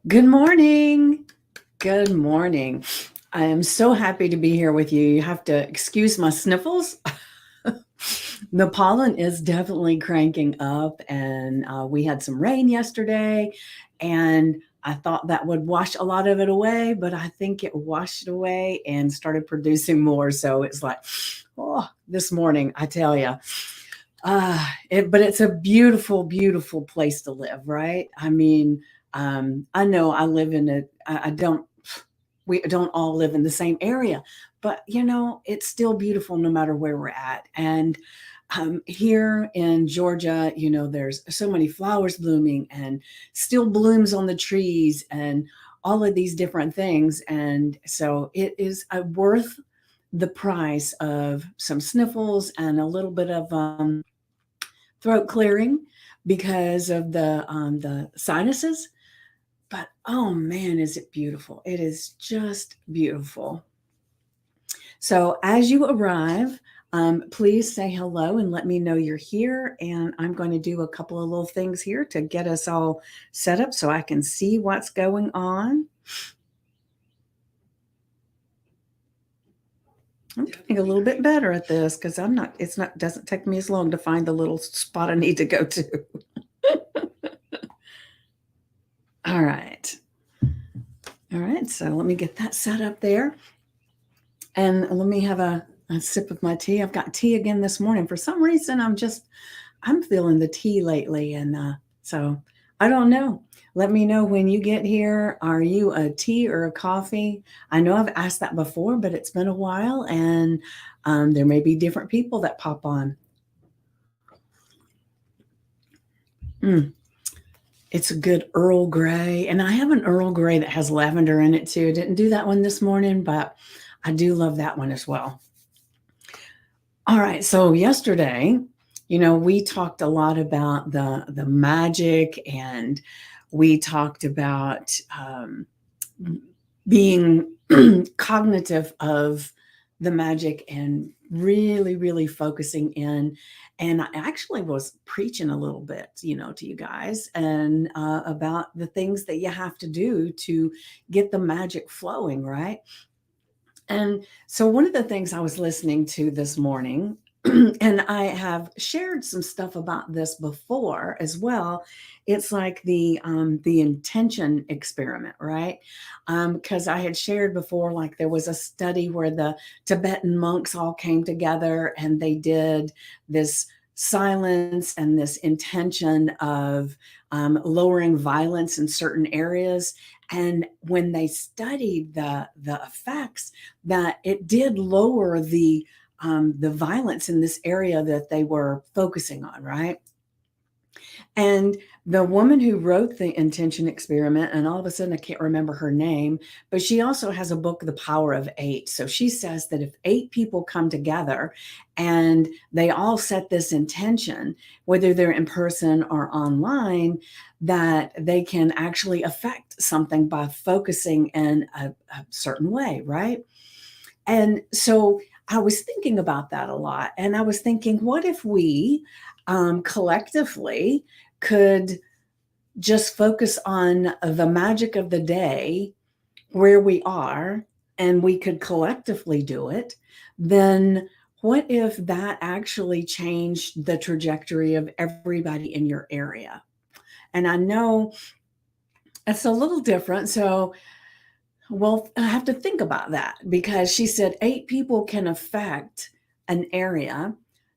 Good morning. Good morning. I am so happy to be here with you. You have to excuse my sniffles. The pollen is definitely cranking up, and we had some rain yesterday, and I thought that would wash a lot of it away, but I think it washed it away and started producing more. So it's like, oh, this morning, I tell you. But it's a beautiful, beautiful place to live, right? I mean, I know I live in I don't, we don't all live in the same area, but it's still beautiful no matter where we're at. And here in Georgia, there's so many flowers blooming and still blooms on the trees and all of these different things. And so it is worth the price of some sniffles and a little bit of throat clearing because of the sinuses. But oh man, is it beautiful! It is just beautiful. So as you arrive, please say hello and let me know you're here. And I'm going to do a couple of little things here to get us all set up so I can see what's going on. I'm getting a little bit better at this because it's not, doesn't take me as long to find the little spot I need to go to. All right. All right, so let me get that set up there. And let me have a sip of my tea. I've got tea again this morning. For some reason, I'm feeling the tea lately. And so I don't know. Let me know when you get here. Are you a tea or a coffee? I know I've asked that before, but it's been a while. And there may be different people that pop on. Mm, it's a good Earl Grey. And I have an Earl Grey that has lavender in it too. Didn't do that one this morning, but I do love that one as well. All right. So yesterday, we talked a lot about the magic, and we talked about being cognitive of the magic and really, really focusing in. And I actually was preaching a little bit, to you guys and about the things that you have to do to get the magic flowing, right? And so, one of the things I was listening to this morning, and I have shared some stuff about this before as well. It's like the intention experiment, right? Because I had shared before, like there was a study where the Tibetan monks all came together and they did this silence and this intention of lowering violence in certain areas. And when they studied the effects, that it did lower the violence in this area that they were focusing on, right? And the woman who wrote the intention experiment, and all of a sudden I can't remember her name, but she also has a book, The Power of Eight. So she says that if eight people come together and they all set this intention, whether they're in person or online, that they can actually affect something by focusing in a certain way, right? And so I was thinking about that a lot. And I was thinking, what if we collectively could just focus on the magic of the day where we are, and we could collectively do it? Then what if that actually changed the trajectory of everybody in your area? And I know it's a little different. So, well, I have to think about that because she said eight people can affect an area.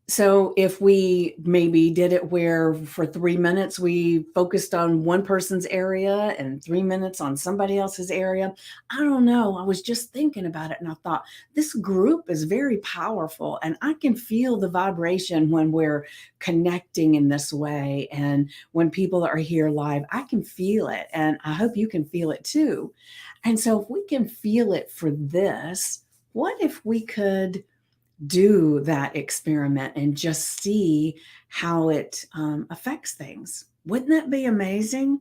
So if we maybe did it where for 3 minutes we focused on one person's area and 3 minutes on somebody else's area, I don't know. I was just thinking about it and I thought this group is very powerful, and I can feel the vibration when we're connecting in this way. And when people are here live, I can feel it, and I hope you can feel it too. And so, if we can feel it for this, what if we could do that experiment and just see how it affects things? Wouldn't that be amazing?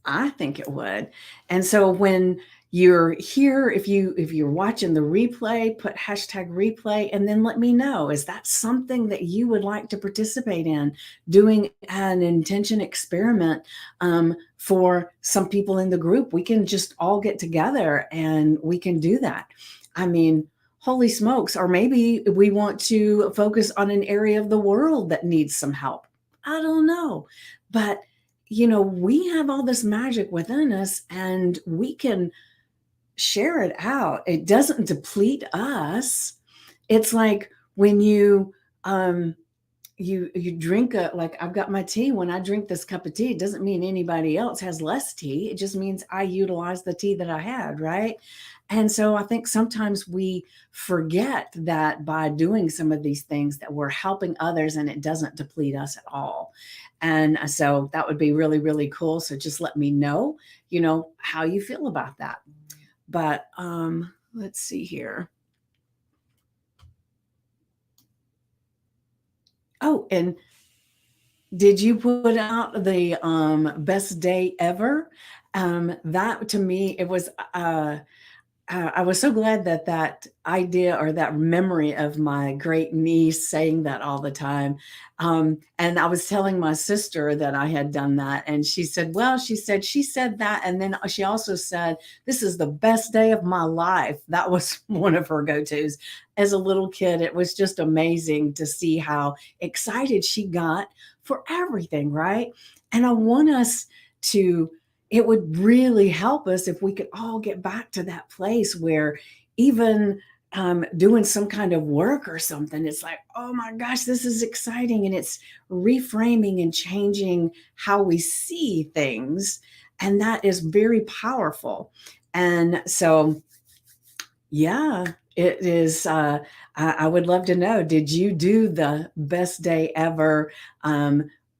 I think it would. And so, when you're here, if you're watching the replay, put hashtag replay and then let me know. Is that something that you would like to participate in? Doing an intention experiment for some people in the group. We can just all get together and we can do that. I mean, holy smokes. Or maybe we want to focus on an area of the world that needs some help. I don't know. But, we have all this magic within us and we can share it out. It doesn't deplete us. It's like when um you drink like I've got my tea. When I drink this cup of tea, it doesn't mean anybody else has less tea. It just means I utilize the tea that I had, right? And so I think sometimes we forget that by doing some of these things that we're helping others and it doesn't deplete us at all. And so that would be really, really cool. So just let me know, how you feel about that. But let's see here. Oh, and did you put out the best day ever? That to me, it was I was so glad that that idea or that memory of my great niece saying that all the time. And I was telling my sister that I had done that. And she said, well, she said that. And then she also said, this is the best day of my life. That was one of her go tos. As a little kid, it was just amazing to see how excited she got for everything, right? And I want us to it would really help us if we could all get back to that place where even doing some kind of work or something, it's like, oh my gosh, this is exciting. And it's reframing and changing how we see things. And that is very powerful. And so, yeah, it is. I would love to know, did you do the best day ever?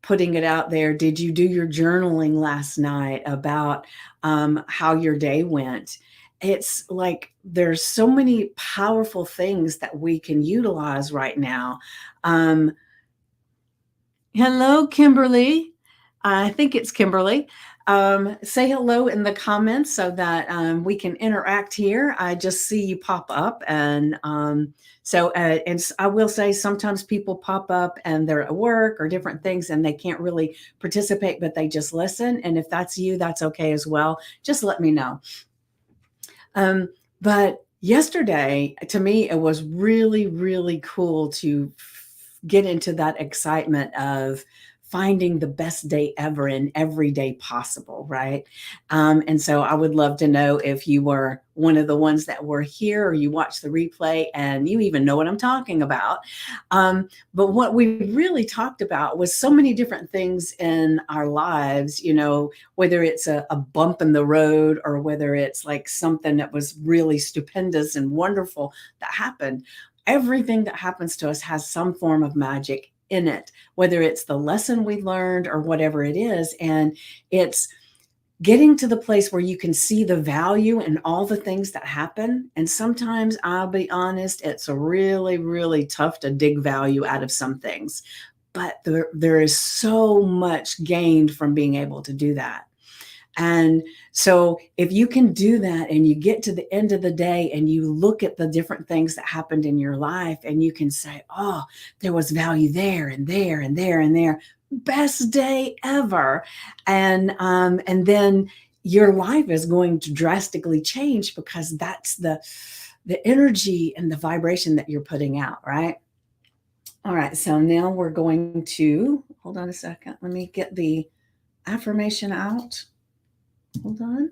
Putting it out there. Did you do your journaling last night about how your day went? It's like there's so many powerful things that we can utilize right now. Um, Hello, Kimberly. I think it's Kimberly. Say hello in the comments so that we can interact here. I just see you pop up, and I will say sometimes people pop up and they're at work or different things, and they can't really participate, but they just listen. And if that's you, that's okay as well. Just let me know. But yesterday, to me, it was really, really cool to get into that excitement of finding the best day ever in every day possible, right? And so I would love to know if you were one of the ones that were here or you watched the replay and you even know what I'm talking about. But what we really talked about was so many different things in our lives, whether it's a bump in the road or whether it's like something that was really stupendous and wonderful that happened. Everything that happens to us has some form of magic in it, whether it's the lesson we learned or whatever it is. And it's getting to the place where you can see the value in all the things that happen. And sometimes, I'll be honest, it's really, really tough to dig value out of some things. But there is so much gained from being able to do that. And so if you can do that and you get to the end of the day and you look at the different things that happened in your life and you can say, oh, there was value there and there and there and there. Best day ever. And then your life is going to drastically change because that's the energy and the vibration that you're putting out, right? All right. So now we're going to hold on a second. Let me get the affirmation out. Hold on.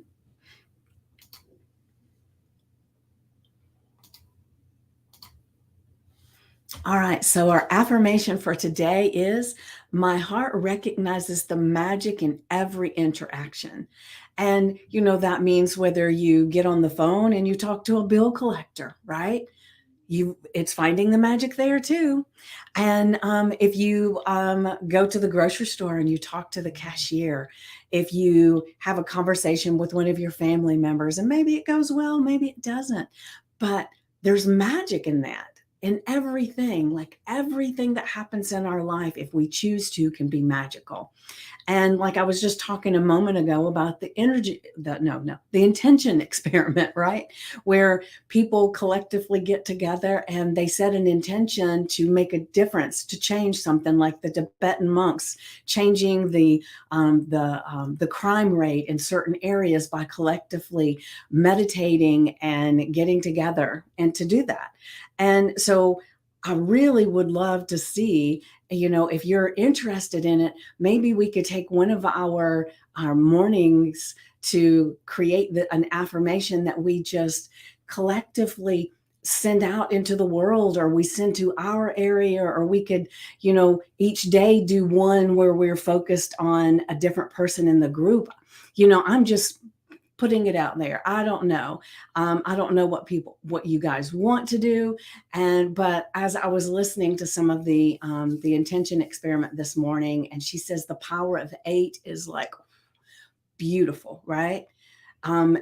All right. So our affirmation for today is my heart recognizes the magic in every interaction. And, that means whether you get on the phone and you talk to a bill collector, right? It's finding the magic there too. And if you go to the grocery store and you talk to the cashier, if you have a conversation with one of your family members, and maybe it goes well, maybe it doesn't, but there's magic in that. in everything, like everything that happens in our life, if we choose to, can be magical. And like I was just talking a moment ago about the energy, the intention experiment, right? Where people collectively get together and they set an intention to make a difference, to change something, like the Tibetan monks changing the crime rate in certain areas by collectively meditating and getting together and to do that. And so I really would love to see, if you're interested in it, maybe we could take one of our mornings to create an affirmation that we just collectively send out into the world, or we send to our area, or we could, each day do one where we're focused on a different person in the group. I'm just putting it out there. I don't know. I don't know what you guys want to do. But as I was listening to some of the intention experiment this morning, and she says the power of eight is like beautiful, right?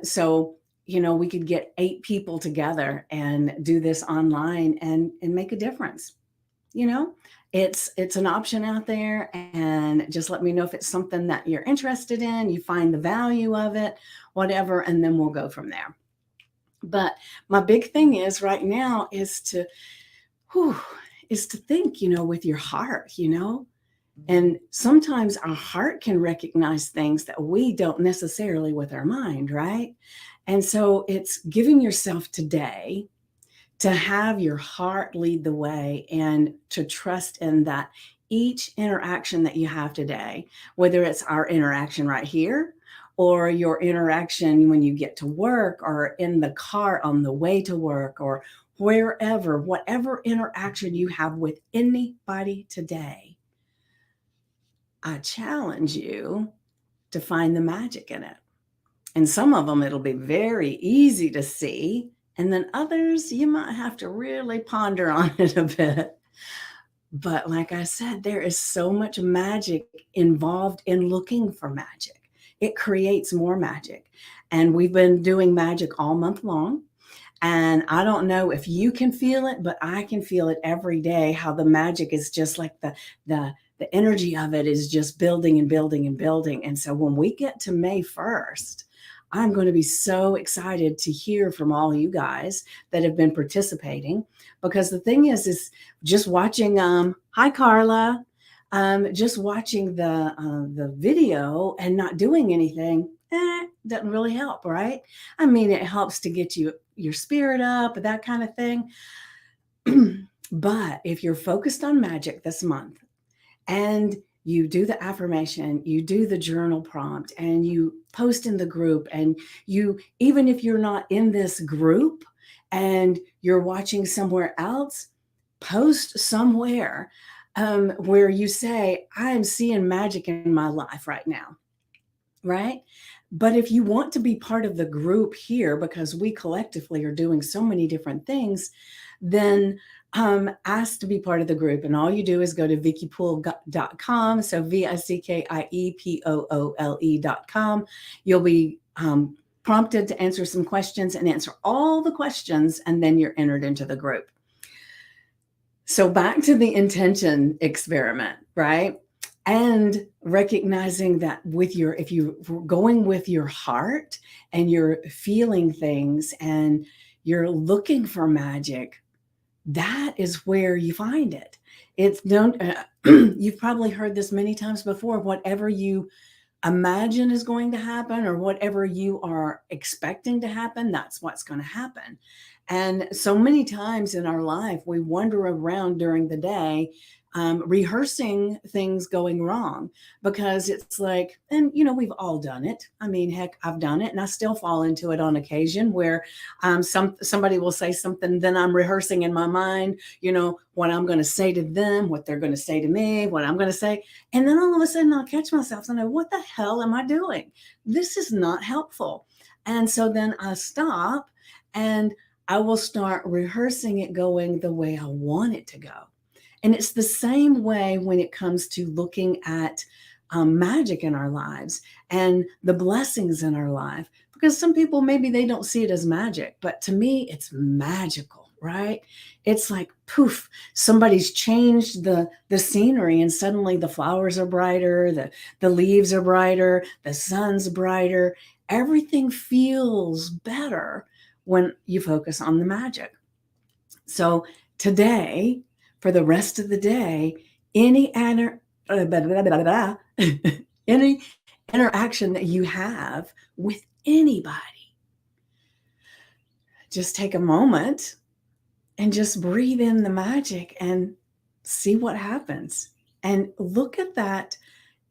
So, we could get 8 people together and do this online and make a difference. You know, it's an option out there, and just let me know if it's something that you're interested in, you find the value of it, whatever, and then we'll go from there. But my big thing is right now whew, is to think, with your heart, and sometimes our heart can recognize things that we don't necessarily with our mind, right? And so it's giving yourself today to have your heart lead the way and to trust in that each interaction that you have today, whether it's our interaction right here or your interaction when you get to work or in the car on the way to work or wherever, whatever interaction you have with anybody today, I challenge you to find the magic in it. And some of them, it'll be very easy to see. And then others, you might have to really ponder on it a bit. But like I said, there is so much magic involved in looking for magic. It creates more magic. And we've been doing magic all month long. And I don't know if you can feel it, but I can feel it every day, how the magic is just like the energy of it is just building and building and building. And so when we get to May 1st, I'm going to be so excited to hear from all you guys that have been participating, because the thing is just watching, hi Carla, just watching the video and not doing anything, doesn't really help, right? I mean, it helps to get your spirit up, that kind of thing. But if you're focused on magic this month, and you do the affirmation, you do the journal prompt, and you post in the group, and even if you're not in this group and you're watching somewhere else, post somewhere where you say, I'm seeing magic in my life right now, right? But if you want to be part of the group here, because we collectively are doing so many different things, then ask to be part of the group. And all you do is go to VickiPoole.com. So VICKIEPOOLE.com. You'll be prompted to answer some questions and answer all the questions, and then you're entered into the group. So back to the intention experiment, right? And recognizing that if you're going with your heart and you're feeling things and you're looking for magic, that is where you find it. You've probably heard this many times before. Whatever you imagine is going to happen, or whatever you are expecting to happen, that's what's going to happen. And so many times in our life, we wander around during the day, rehearsing things going wrong, because it's like, and we've all done it. I mean, heck, I've done it, and I still fall into it on occasion, where somebody will say something, then I'm rehearsing in my mind, what I'm going to say to them, what they're going to say to me, what I'm going to say, and then all of a sudden I'll catch myself and I know, what the hell am I doing? This is not helpful. And so then I stop and I will start rehearsing it going the way I want it to go. And it's the same way when it comes to looking at magic in our lives and the blessings in our life, because some people, maybe they don't see it as magic, but to me, it's magical, right? It's like poof, somebody's changed the scenery and suddenly the flowers are brighter, the leaves are brighter, the sun's brighter. Everything feels better when you focus on the magic. So today, for the rest of the day, any any interaction that you have with anybody, just take a moment and just breathe in the magic and see what happens. And look at that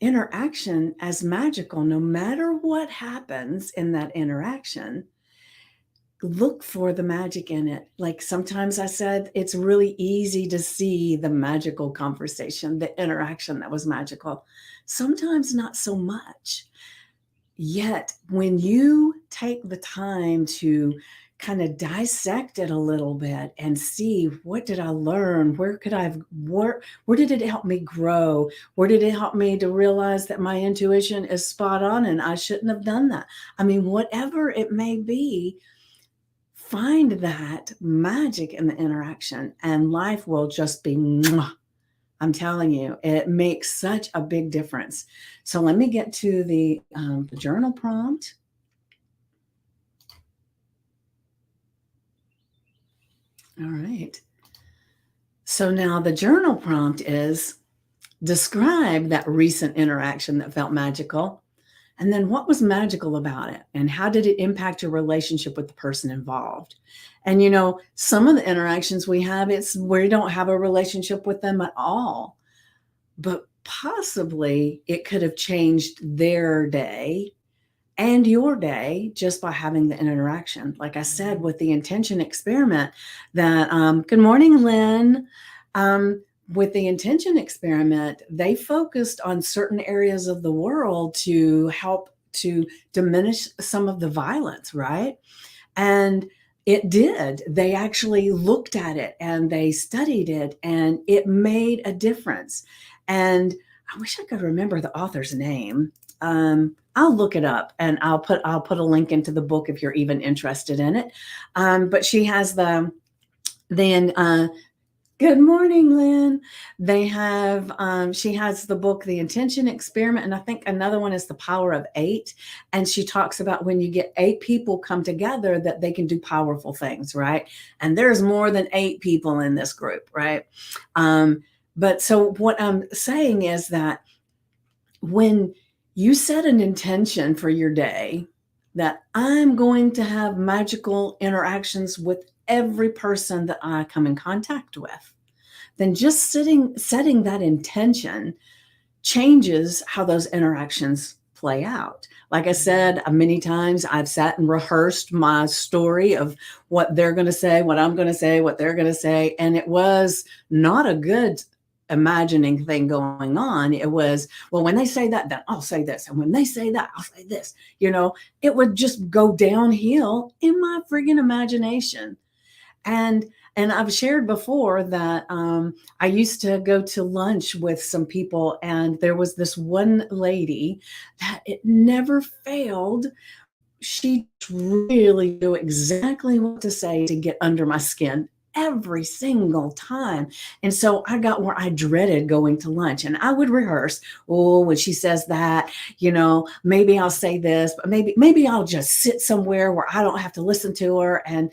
interaction as magical. No matter what happens in that interaction, look for the magic in it. Like sometimes I said, it's really easy to see the magical conversation, the interaction that was magical. Sometimes not so much. Yet, when you take the time to kind of dissect it a little bit and see what did I learn, where did it help me grow, where did it help me to realize that my intuition is spot on and I shouldn't have done that. I mean, whatever it may be, find that magic in the interaction and life will just be mwah. I'm telling you, it makes such a big difference. So let me get to the journal prompt. All right. So now the journal prompt is describe that recent interaction that felt magical. And then what was magical about it? And how did it impact your relationship with the person involved? And some of the interactions we have, it's we don't have a relationship with them at all. But possibly it could have changed their day and your day just by having the interaction. Like I said, with the intention experiment, that good morning, Lynn. With the intention experiment, they focused on certain areas of the world to help to diminish some of the violence, right? And it did. They actually looked at it and they studied it, and it made a difference. And I wish I could remember the author's name. I'll look it up and I'll put a link into the book if you're even interested in it. But she has good morning, Lynn. They have, she has the book, The Intention Experiment, and I think another one is The Power of Eight. And she talks about when you get 8 people come together that they can do powerful things, right? And there's more than 8 people in this group, right? But so what I'm saying is that when you set an intention for your day, that I'm going to have magical interactions with every person that I come in contact with, then just setting that intention changes how those interactions play out. Like I said, many times I've sat and rehearsed my story of what they're going to say, what I'm going to say, what they're going to say. And it was not a good imagining thing going on. It was, well, when they say that, then I'll say this. And when they say that, I'll say this. It would just go downhill in my friggin' imagination. And I've shared before that I used to go to lunch with some people, and there was this one lady that it never failed. She really knew exactly what to say to get under my skin every single time. And so I got where I dreaded going to lunch, and I would rehearse, oh, when she says that, maybe I'll say this, but maybe I'll just sit somewhere where I don't have to listen to her. And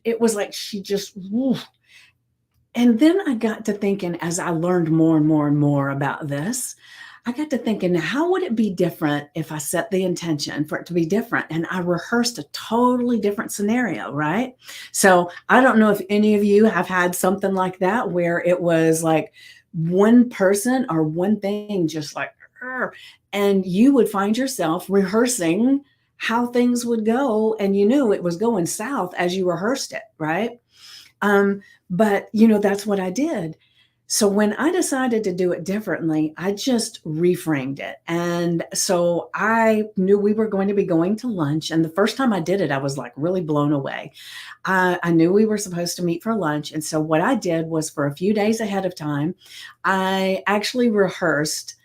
it was like she just, woof. And then I got to thinking, as I learned more and more and more about this, I got to thinking, how would it be different if I set the intention for it to be different? And I rehearsed a totally different scenario, right? So I don't know if any of you have had something like that, where it was like one person or one thing just like, and you would find yourself rehearsing how things would go, and you knew it was going south as you rehearsed it, right? But that's what I did. So when I decided to do it differently, I just reframed it. And so I knew we were going to be going to lunch. And the first time I did it, I was like really blown away. I knew we were supposed to meet for lunch. And so what I did was, for a few days ahead of time, I actually rehearsed,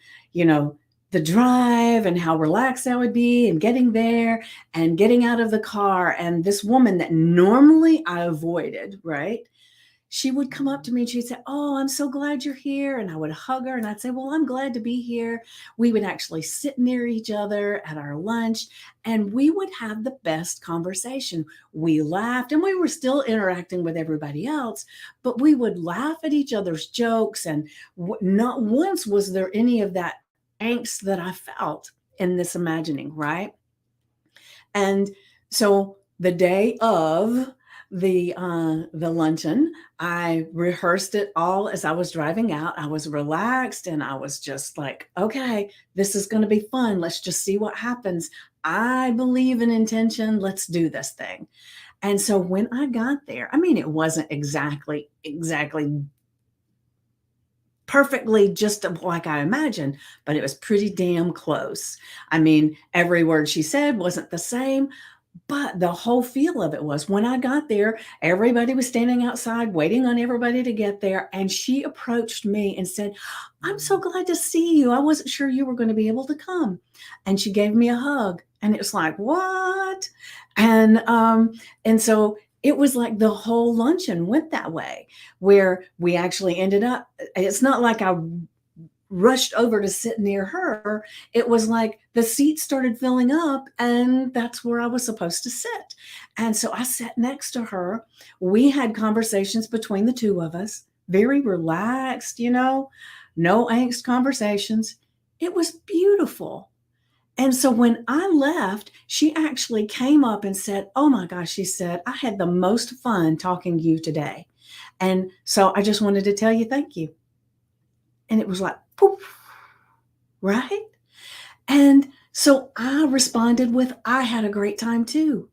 the drive and how relaxed I would be, and getting there and getting out of the car. And this woman that normally I avoided, right? she would come up to me and she'd say, "Oh, I'm so glad you're here." And I would hug her and I'd say, "Well, I'm glad to be here." We would actually sit near each other at our lunch and we would have the best conversation. We laughed and we were still interacting with everybody else, but we would laugh at each other's jokes. And not once was there any of that angst that I felt in this imagining, right? And so the day of the luncheon, I rehearsed it all as I was driving out. I was relaxed and I was just like, okay, this is going to be fun. Let's just see what happens. I believe in intention. Let's do this thing. And so when I got there, I mean, it wasn't exactly perfectly just like I imagined, but it was pretty damn close. I mean, every word she said wasn't the same, but the whole feel of it was when I got there, everybody was standing outside waiting on everybody to get there. And she approached me and said, "I'm so glad to see you. I wasn't sure you were going to be able to come." And she gave me a hug. And it was like, what? And and so it was like the whole luncheon went that way, where we actually ended up. It's not like I rushed over to sit near her. It was like the seats started filling up, and that's where I was supposed to sit. And so I sat next to her. We had conversations between the two of us, very relaxed, no angst conversations. It was beautiful. And so when I left, she actually came up and said, "Oh my gosh," she said, "I had the most fun talking to you today. And so I just wanted to tell you thank you." And it was like, poof, right? And so I responded with, "I had a great time too.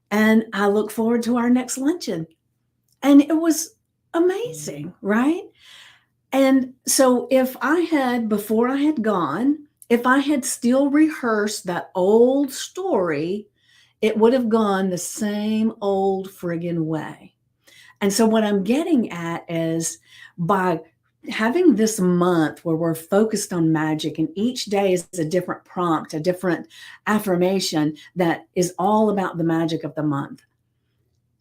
And I look forward to our next luncheon." And it was amazing, right? And so if I had, before I had gone, if I had still rehearsed that old story, it would have gone the same old friggin' way. And so what I'm getting at is by having this month where we're focused on magic and each day is a different prompt, a different affirmation that is all about the magic of the month.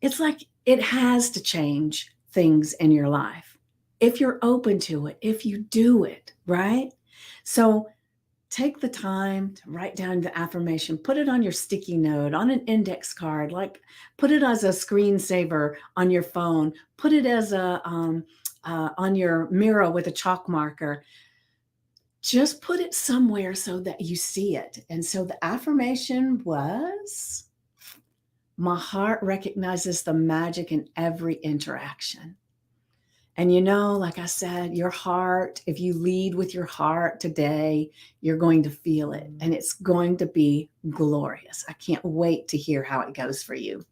It's like it has to change things in your life if you're open to it, if you do it, right? So take the time to write down the affirmation, put it on your sticky note, on an index card, like put it as a screensaver on your phone, put it as on your mirror with a chalk marker. Just put it somewhere so that you see it. And so the affirmation was, "My heart recognizes the magic in every interaction." And like I said, your heart, if you lead with your heart today, you're going to feel it and it's going to be glorious. I can't wait to hear how it goes for you.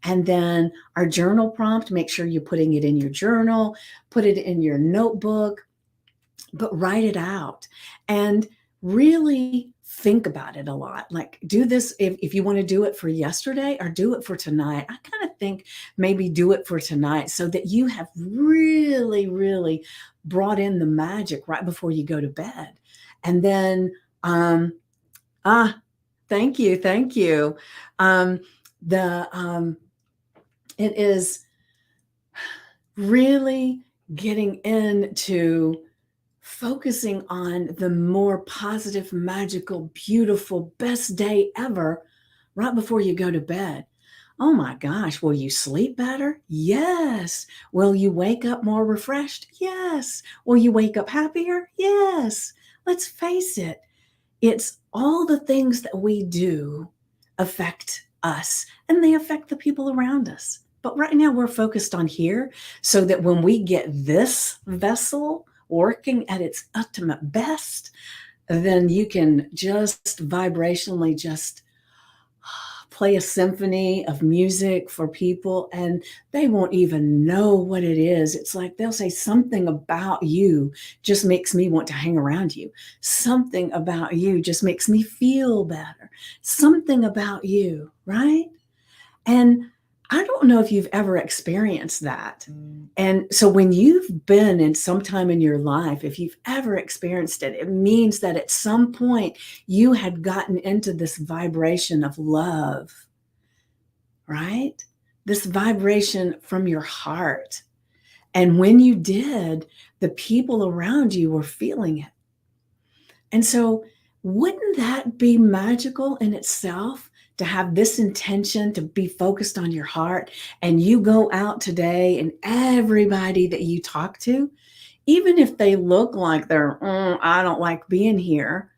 And then our journal prompt, make sure you're putting it in your journal, put it in your notebook, but write it out and really think about it a lot. Like, do this if you want to do it for yesterday or do it for tonight. I kind of think maybe do it for tonight so that you have really, really brought in the magic right before you go to bed. And then, ah, thank you, thank you. The It is really getting into focusing on the more positive, magical, beautiful, best day ever right before you go to bed. Oh my gosh, will you sleep better? Yes. Will you wake up more refreshed? Yes. Will you wake up happier? Yes. Let's face it, it's all the things that we do affect us and they affect the people around us. But right now we're focused on here so that when we get this vessel working at its ultimate best, then you can just vibrationally just play a symphony of music for people and they won't even know what it is. It's like they'll say, "Something about you just makes me want to hang around you. Something about you just makes me feel better. Something about you," right? And I don't know if you've ever experienced that. And so when you've been in some time in your life, if you've ever experienced it, it means that at some point you had gotten into this vibration of love, right? This vibration from your heart. And when you did, the people around you were feeling it. And so, wouldn't that be magical in itself to have this intention to be focused on your heart? And you go out today, and everybody that you talk to, even if they look like they're, I don't like being here,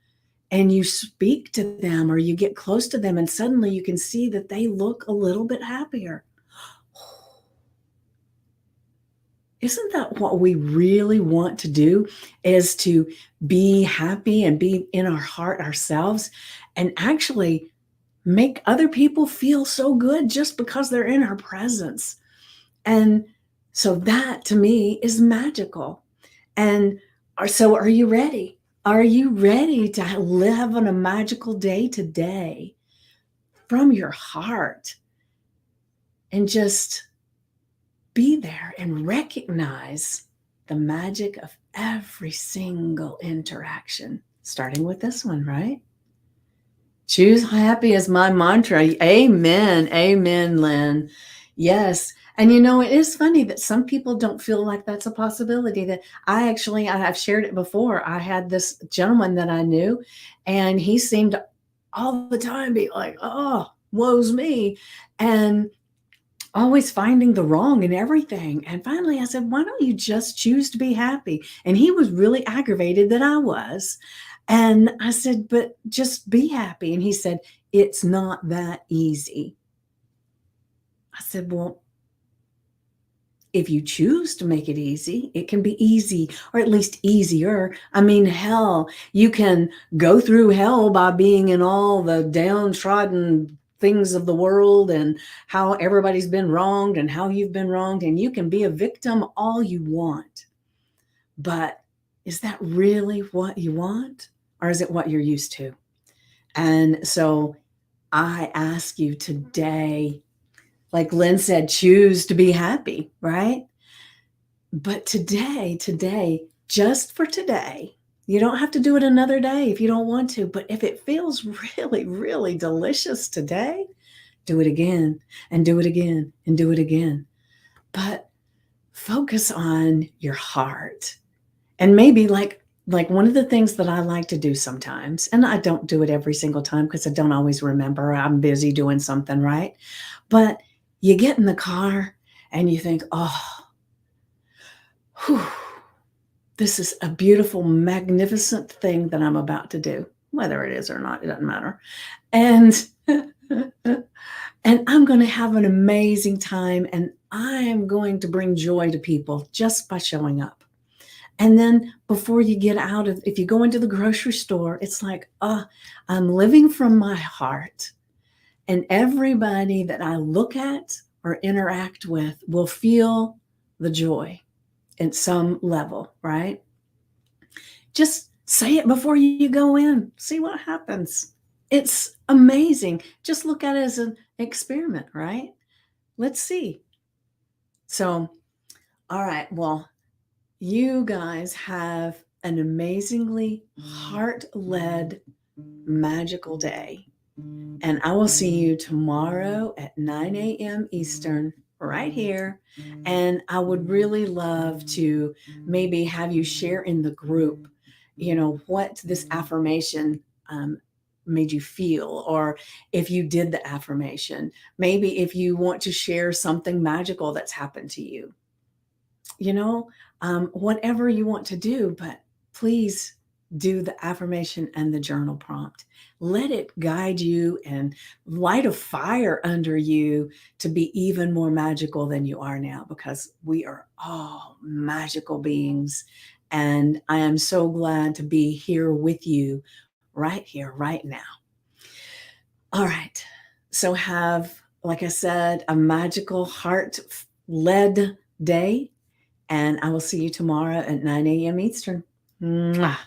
and you speak to them or you get close to them, and suddenly you can see that they look a little bit happier. Isn't that what we really want to do, is to be happy and be in our heart ourselves, and actually make other people feel so good just because they're in our presence? And so that to me is magical. And are you ready? Are you ready to live on a magical day today from your heart and just be there and recognize the magic of every single interaction, starting with this one, right? Choose happy as my mantra. Amen. Amen, Lynn. Yes. And it is funny that some people don't feel like that's a possibility. That I've shared it before. I had this gentleman that I knew, and he seemed to all the time be like, oh, woe's me. And always finding the wrong in everything. And finally I said, why don't you just choose to be happy? And he was really aggravated that I was. And I said, but just be happy. And he said, it's not that easy. I said, well, if you choose to make it easy, it can be easy, or at least easier. I mean, hell, you can go through hell by being in all the downtrodden things of the world and how everybody's been wronged and how you've been wronged. And you can be a victim all you want. But is that really what you want? Or is it what you're used to? And so I ask you today, like Lynn said, choose to be happy, right? But today, just for today, you don't have to do it another day if you don't want to. But if it feels really, really delicious today, do it again and do it again and do it again. But focus on your heart. And maybe like one of the things that I like to do sometimes, and I don't do it every single time because I don't always remember, I'm busy doing something, right? But you get in the car and you think, oh, whew, this is a beautiful, magnificent thing that I'm about to do. Whether it is or not, it doesn't matter. And and I'm going to have an amazing time, and I am going to bring joy to people just by showing up. And then before you get out of, if you go into the grocery store, it's like, I'm living from my heart. And everybody that I look at or interact with will feel the joy at some level, right? Just say it before you go in. See what happens. It's amazing. Just look at it as an experiment, right? Let's see. So, all right. Well, you guys have an amazingly heart-led, magical day. And I will see you tomorrow at 9 a.m. Eastern, right here. And I would really love to maybe have you share in the group, what this affirmation made you feel, or if you did the affirmation, maybe if you want to share something magical that's happened to you, whatever you want to do, but please do the affirmation and the journal prompt. Let it guide you and light a fire under you to be even more magical than you are now, because we are all magical beings. And I am so glad to be here with you right here, right now. All right. So have, like I said, a magical heart-led day. And I will see you tomorrow at 9 a.m. Eastern. Mwah.